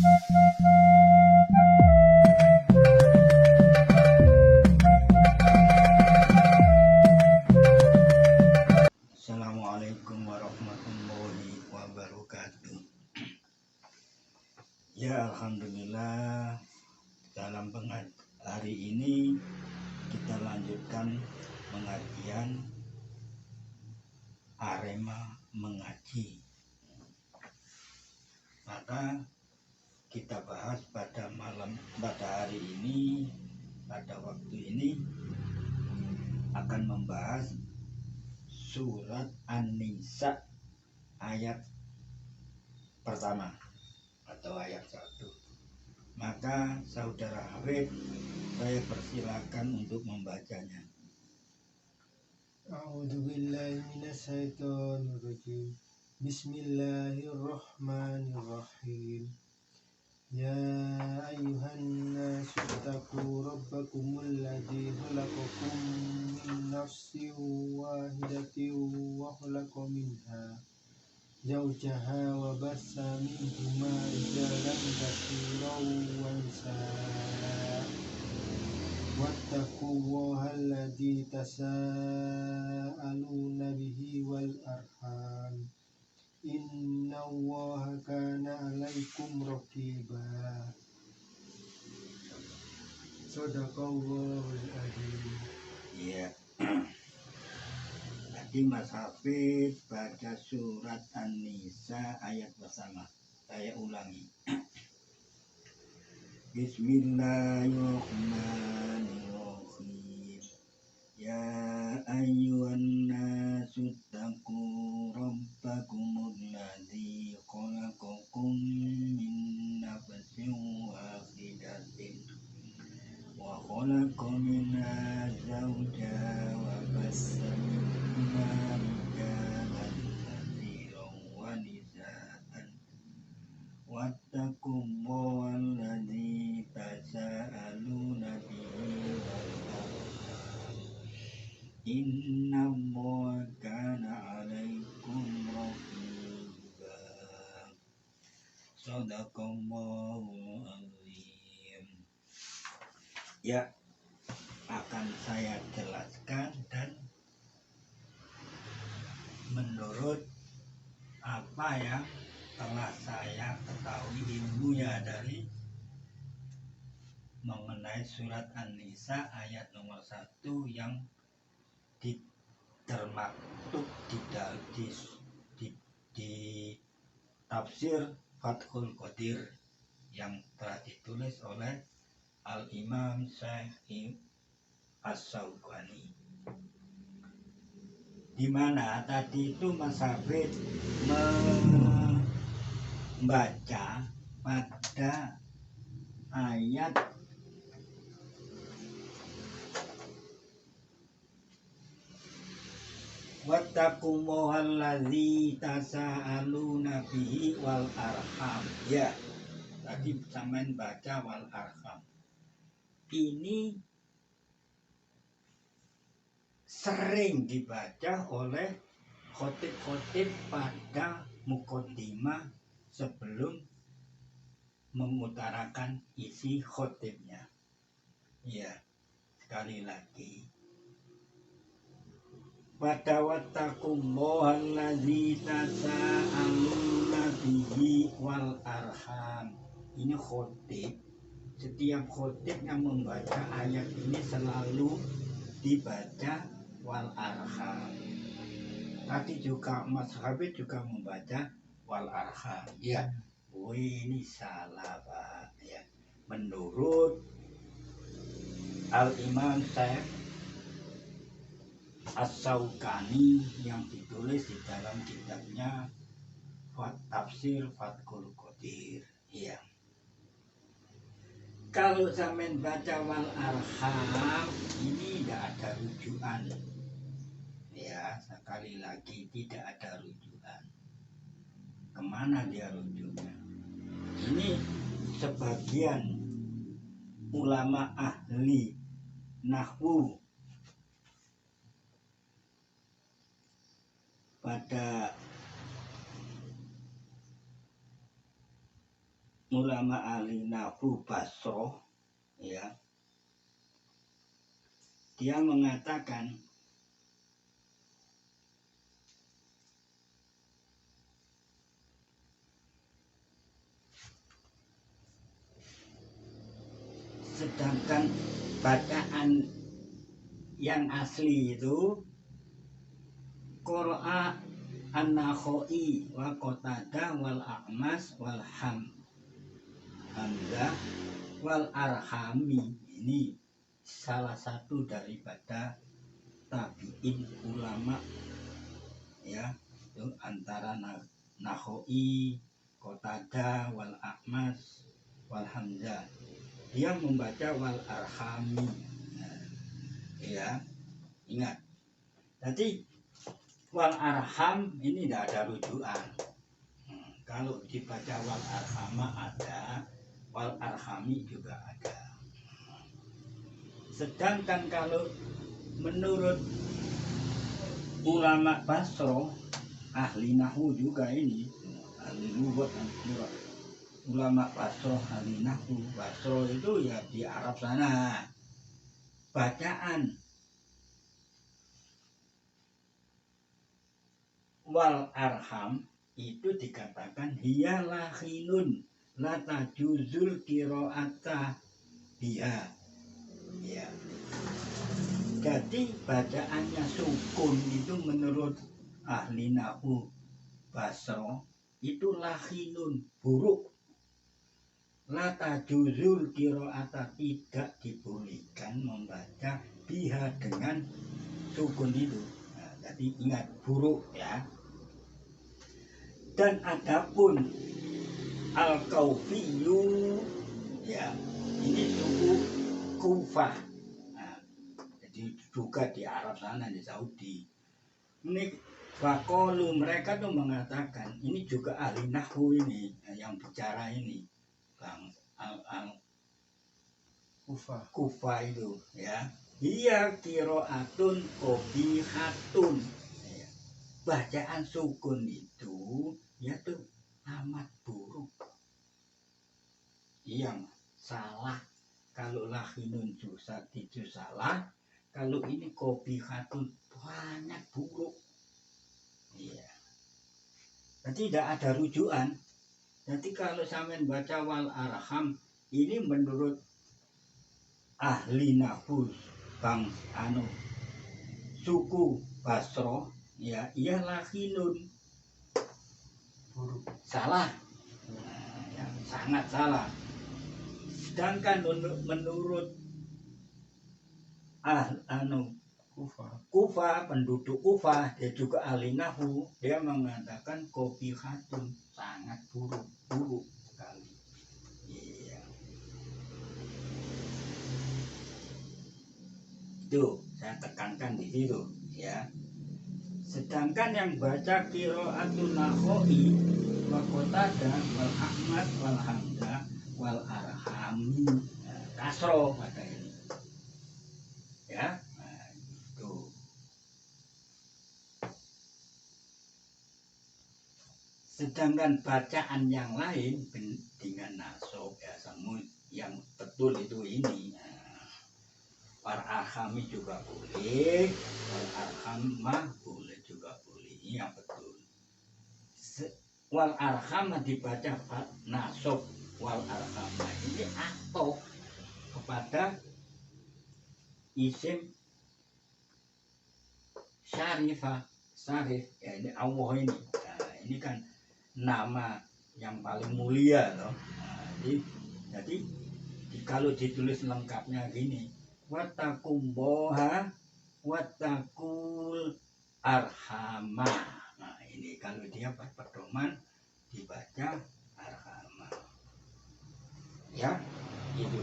Assalamualaikum warahmatullahi wabarakatuh. Ya, alhamdulillah, dalam hari ini kita lanjutkan pengajian Arema Mengaji. Maka kita bahas pada hari ini, pada waktu ini akan membahas surat An-Nisa ayat pertama atau ayat 1. Maka saudara Hafid, saya persilakan untuk membacanya. A'udzubillahi minasyaitonirrajim. Bismillahirrahmanirrahim. Ya ayyuhan nasu taqu rabbakumul ladzi khalaqakum min nafsin wahidatin wa khalaqa minha zawjaha wa bassa minhuma rijalan katsiran wa nisaa. Wattaqullaha alladzi tasaaluna bihi wal arham. Innallaha kana 'alaikum raqiba. Shadaqallahul adzim. Ya. Tadi Mas Hafid baca surat An-Nisa ayat pertama. Saya ulangi. Bismillahirrahmanirrahim. Ya ayyuhan nasu taqu rabbakumul ladzi khalaqakum min nafsin wahidatin wa khalaqa minha zawjaha wa bassa minhuma rijalan katsiran wa nisaa'an wattaqullaha alladzi tasaaluna bihi wal arham. Innallaha kana 'alaikum raqiba. Shadaqallahul adzim. Ya, akan saya jelaskan dan menurut apa yang telah saya ketahui ilmunya dari mengenai surat An-Nisa ayat nomor 1 yang termaktub di tafsir Fathul Qadir yang telah ditulis oleh Al-Imam Syekh As-Syaukani, di mana tadi itu Mas Hafid membaca pada ayat wattaqullaha alladzi tasaaluna bihi wal arham. Ya, tadi sampean baca wal arham. Ini sering dibaca oleh khotib-khotib pada muqaddimah sebelum mengutarakan isi khotibnya. Ya, sekali lagi. Pada wattaqullaha alladzi tasaaluna bihi wal arham. Ini khotib. Setiap khotib yang membaca ayat ini selalu dibaca wal arham. Tadi juga Mas Hafid juga membaca wal arham. Ya, ini salah Pak. Ya. Menurut Al-Imam Syekh As-Syaukani yang ditulis di dalam kitabnya Tafsir Fathul Qadir. Ya. Kalau sampean baca wal arham ini tidak ada rujukan. Ya, sekali lagi tidak ada rujukan. Kemana dia rujuknya? Ini sebagian ulama ahli nahwu pada ulama ahli nahwu Basroh, ya, dia mengatakan sedangkan bacaan yang asli itu qira'a an-Nakhai wa Qatadah wal A'mas wal Hamzah wal Arhami. Ini salah satu daripada tabi'in ulama, ya, itu antara Nakhai, Qatadah wal A'mas wal Hamzah. Dia membaca wal Arhami. Nah, ya, ingat. Jadi wal Arham ini tidak ada rujukan. Kalau dibaca wal Arhama ada, wal Arhami juga ada. Sedangkan kalau menurut ulama Basroh, ahli nahwu juga ini, ahli lughat dan qiraah. Ulama Basroh, ahli nahwu Basroh itu ya di Arab sana. Bacaan wal arham itu dikatakan hiya lahinun la tajuzul qiraata biha, ya. Jadi bacaannya sukun itu menurut ahli nahwu Basroh itu lahinun, buruk. La tajuzul qiraata, tidak dibolehkan membaca biha dengan sukun itu. Nah, jadi ingat, buruk, ya. Dan adapun Al-Kaufiyu, ya, ini suku Kufah. Nah, jadi juga di Arab sana, di Saudi. Ini Fakolu, mereka tuh mengatakan, ini juga ahli nahwu ini, yang bicara ini, Bang Kufah itu, ya. Iya kiroatun kobihatun, ya. Bacaan sukun itu ya tuh amat buruk, yang salah. Kalau lahinun susah itu salah, kalau ini kobihatun banyak buruk, ya. Jadi tidak ada rujukan. Jadi kalau sampean baca wal arham ini menurut ahli nahwu Bang suku Basroh, ya, ia lahinun, salah, nah, ya, sangat salah. Sedangkan menurut Kufah, penduduk Kufah, dia juga ahli nahwu, dia mengatakan kobihatun, sangat buruk sekali. Iya. Itu saya tekankan di situ, ya. Sedangkan yang baca qiraatul Nakhai wa Qatadah wal Ahmad wal Hamzah wal Arhami, kasroh pada ini, ya. Nah, itu. Sedangkan bacaan yang lain dengan nasab, ya, semua yang betul itu ini. Wal arhami juga boleh, wal arhamah boleh juga boleh, ini yang betul. Wal arhamah dibaca nasab, wal arhamah ini atau kepada isim syarif, ya, ini Allah ini. Nah, ini kan nama yang paling mulia loh. Nah, jadi kalau ditulis lengkapnya gini, watakumboha watakul arhama. Nah, ini kalau dia pedoman dibaca arhama, ya, itu.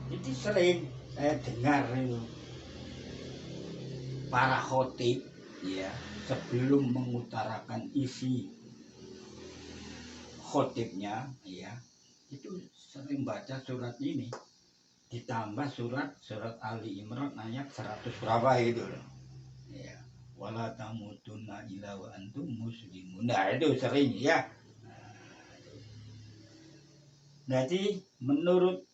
Jadi sering saya dengar itu para khotib, ya, sebelum mengutarakan isi khotibnya, ya, itu sering baca surat ini ditambah surat Ali Imran ayat 100 berapa itu loh, ya, wala tamutunna illa wa antum muslimun. Nah, itu sering, ya. Jadi menurut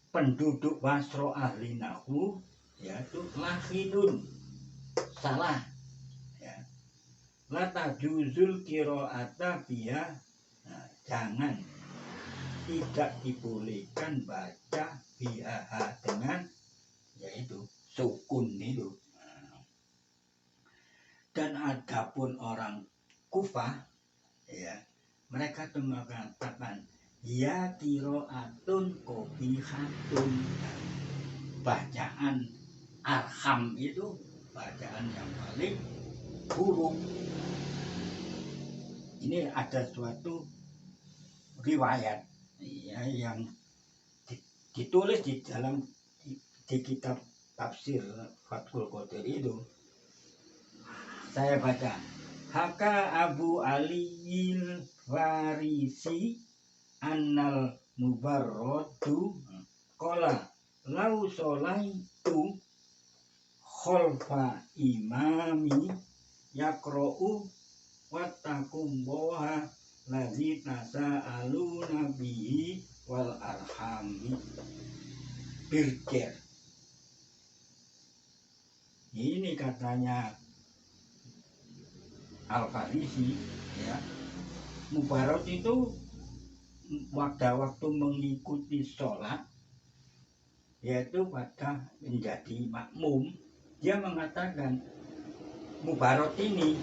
penduduk Basro ahli nahwu yaitu lahidun salah ya. La tajuzul qiraata biha, nah, jangan tidak dibolehkan baca biha dengan yaitu sukun itu. Dan adapun orang Kufah ya, mereka tuh mengatakan ya qiraatun qabihatun, bacaan arham itu bacaan yang paling buruk. Ini ada suatu riwayat ya, yang ditulis di dalam di kitab tafsir Fathul Qadir itu. Saya baca, Haka Abu Aliyil Farisi annal mubarradu qala lau sholaitu khalfa imami yaqra'u wattaqullaha ladzi tasaaluna bihi wal arhami birker. Ini katanya Al-Farisi ya, Mubarrad itu waktu mengikuti sholat yaitu pada menjadi makmum, dia mengatakan Mubarrad ini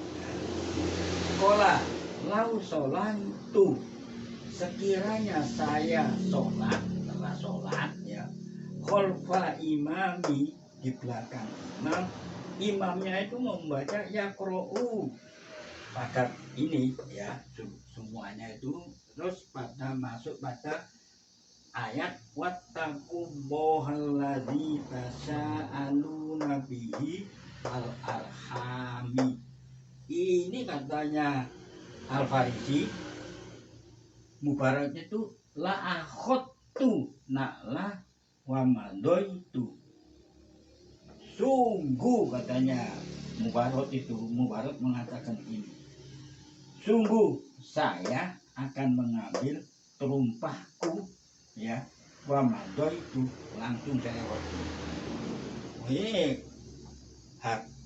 kola lau sholat itu, sekiranya saya sholat, setelah sholat ya, khalfa imami, di belakang imam, imamnya itu membaca yaqra'u pada ini ya, semuanya itu terus pada masuk pada ayat wattaqullahalladzi tasaaluna bihi wal arhami. Ini katanya Al-Farisi, Mubarrad itu la akhadtu na'la wa madoitu. Sungguh katanya Mubarrad itu, Mubarrad mengatakan ini, sungguh saya akan mengambil terumpahku ya, wa madoitu, langsung saya waktu.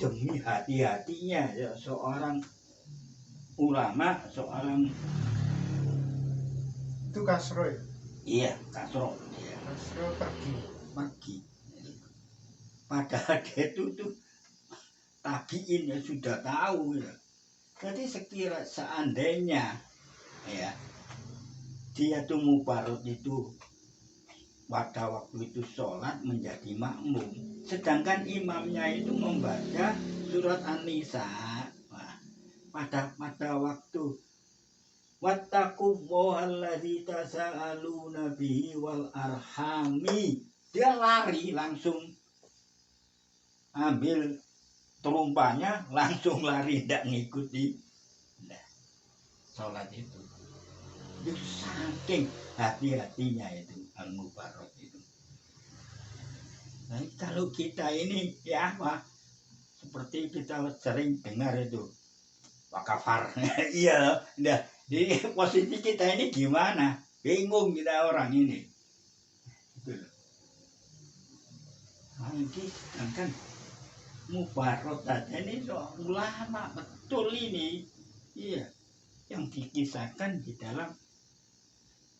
Demi hati-hatinya ya, seorang ulama, seorang itu kasro ya? Iya, kasro ya. Kasro Pagi. Padahal dia itu tuh tabiin ya, sudah tahu ya. Jadi seandainya ya dia tuh Mubarrad itu pada waktu itu sholat menjadi makmum, sedangkan imamnya itu membaca surat An-Nisa. Nah, pada waktu wattaqullahalladzi tasaaluna bihi wal arhami, dia lari langsung ambil terumpahnya, langsung lari, tidak ngikuti sholat itu. Itu saking hati-hatinya itu Al-Mubarrad itu. Nah, kalau kita ini ya apa, seperti kita sering dengar itu wakafar. Iya, nah, jadi posisi kita ini gimana? Bingung kita orang ini. Itu loh. Nah, ini sedangkan Mubarrad saja ini seorang ulama betul ini. Iya, yang dikisahkan di dalam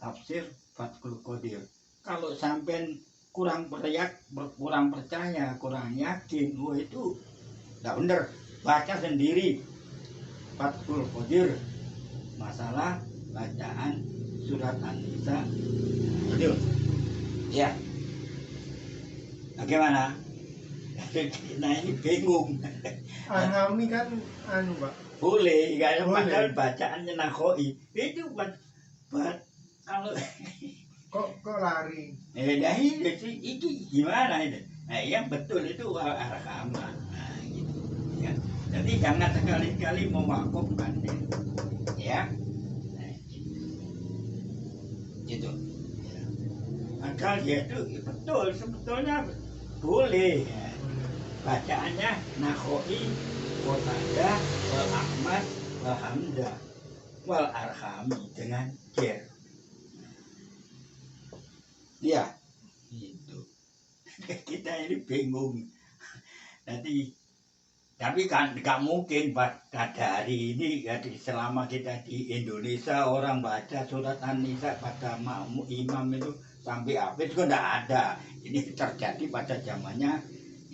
tafsir Fathul Qadir. Kalau sampai kurang percaya, kurang yakin, itu tidak benar. Baca sendiri Fathul Qadir masalah bacaan surat An-Nisa. Itu ya, bagaimana? Nah ini bingung. Arhami kan Pak. Boleh, kalau padahal bacaannya nakhoi itu buat kalau kok lari. Nah ini gimana itu? Nah yang betul itu arham. Nah gitu ya. Jadi jangan sekali-kali mewakufkan ya. Nah, gitu. Ya. Padahal dia itu betul, sebetulnya boleh ya. Bacaannya nakhoi, Qatadah, wal Ahmad, wal Hamzah. wal arhami dengan ger. Ya, itu. Kita ini bingung. Nanti tapi kan nggak mungkin pada hari ini selama kita di Indonesia orang baca surat An-Nisa pada imam itu sampai habis itu nggak ada. Ini terjadi pada zamannya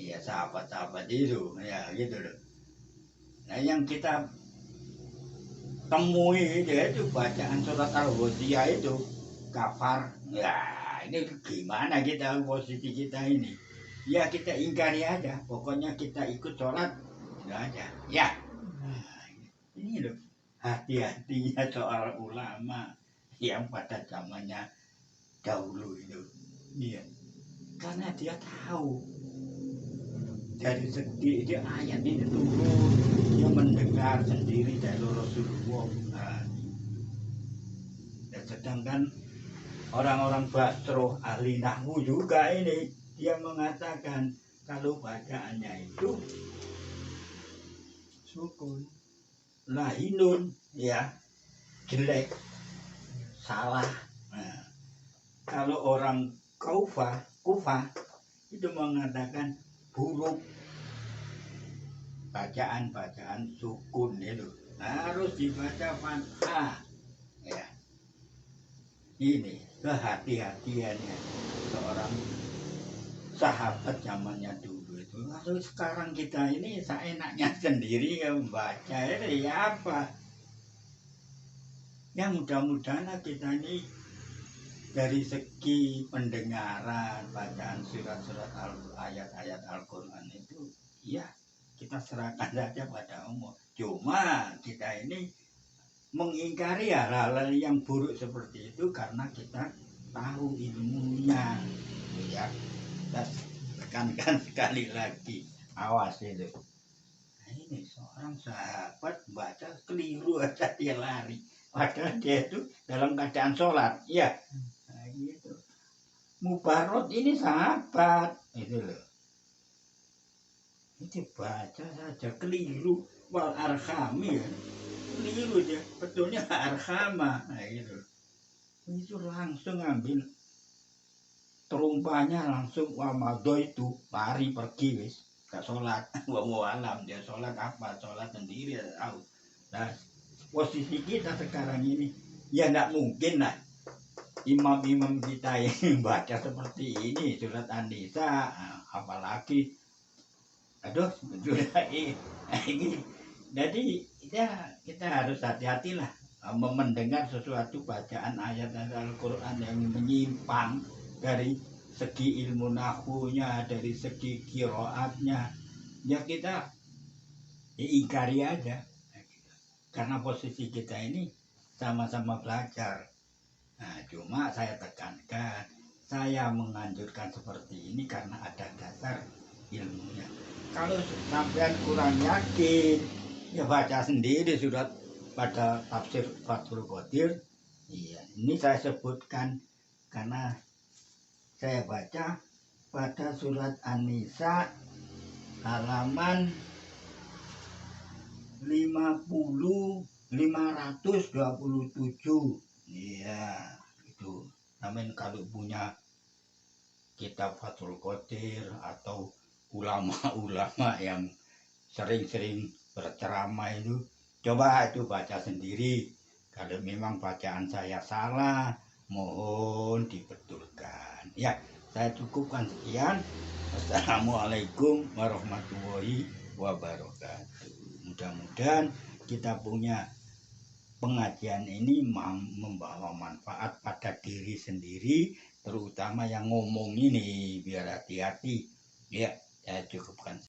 ya sahabat-sahabat itu ya gitu loh. Nah yang kita temui itu bacaan surat Al-Ghashiyah itu kafar. Ya ini gimana kita posisi kita ini? Ya kita ingkari aja. Pokoknya kita ikut sholat nggak ada. Ya ini loh hati-hatinya soal ulama yang pada zamannya dahulu itu. Iya. Karena dia tahu dari segi dia ayat ini turun, dia mendengar sendiri dari Rasulullah. Dan sedangkan orang-orang Basroh ahli nahwu juga ini dia mengatakan kalau bacaannya itu Sukun. lahinun ya jelek salah. Nah, kalau orang Kufah itu mengatakan buruk bacaan sukun itu harus dibaca fathah ya. Ini kehati-hatiannya seorang sahabat zamannya dulu itu. Lalu sekarang kita ini seenaknya sendiri yang membaca ini ya apa? Ya mudah-mudahan kita ini dari segi pendengaran bacaan surat-surat ayat-ayat Al-Quran itu ya kita serahkan saja pada Allah. Cuma kita ini mengingkari hal-hal yang buruk seperti itu karena kita tahu ilmunya ya. Dan tekankan sekali lagi awas itu. Nah, ini seorang sahabat baca keliru aja dia lari padahal dia itu dalam keadaan sholat ya. Nah, gitu. Mubarot ini sahabat itu loh. Ini baca saja keliru wal arhami ya. Keliru dia, betulnya arhama. Nah, gitu. Itu langsung ambil terumpanya langsung wamado itu lari pergi wis gak sholat. Alam dia sholat apa? Sholat sendiri tahu. Nah, posisi kita sekarang ini ya nggak mungkin lah imam-imam kita yang baca seperti ini surat An-Nisa, apalagi aduh sudah ini. Jadi ya kita harus hati-hatilah mendengar sesuatu bacaan ayat Al-Quran yang menyimpang dari segi ilmu nahwunya, dari segi qiraatnya, ya kita ingkari aja. Karena posisi kita ini sama-sama belajar. Nah, cuma saya tekankan, saya menganjurkan seperti ini karena ada dasar ilmunya. Kalau sampean kurang yakin, ya baca sendiri surat pada tafsir Fathul Qadir. Iya, ini saya sebutkan karena saya baca pada surat An-Nisa halaman 527. Iya, itu. Namun kalau punya kitab Fathul Qadir atau ulama-ulama yang sering-sering berceramah itu, coba itu baca sendiri. Kalau memang bacaan saya salah, mohon dibetulkan. Ya, saya cukupkan sekian. Assalamualaikum warahmatullahi wabarakatuh. Mudah-mudahan kita punya pengajian ini membawa manfaat pada diri sendiri, terutama yang ngomong ini biar hati-hati. Ya, saya cukupkan.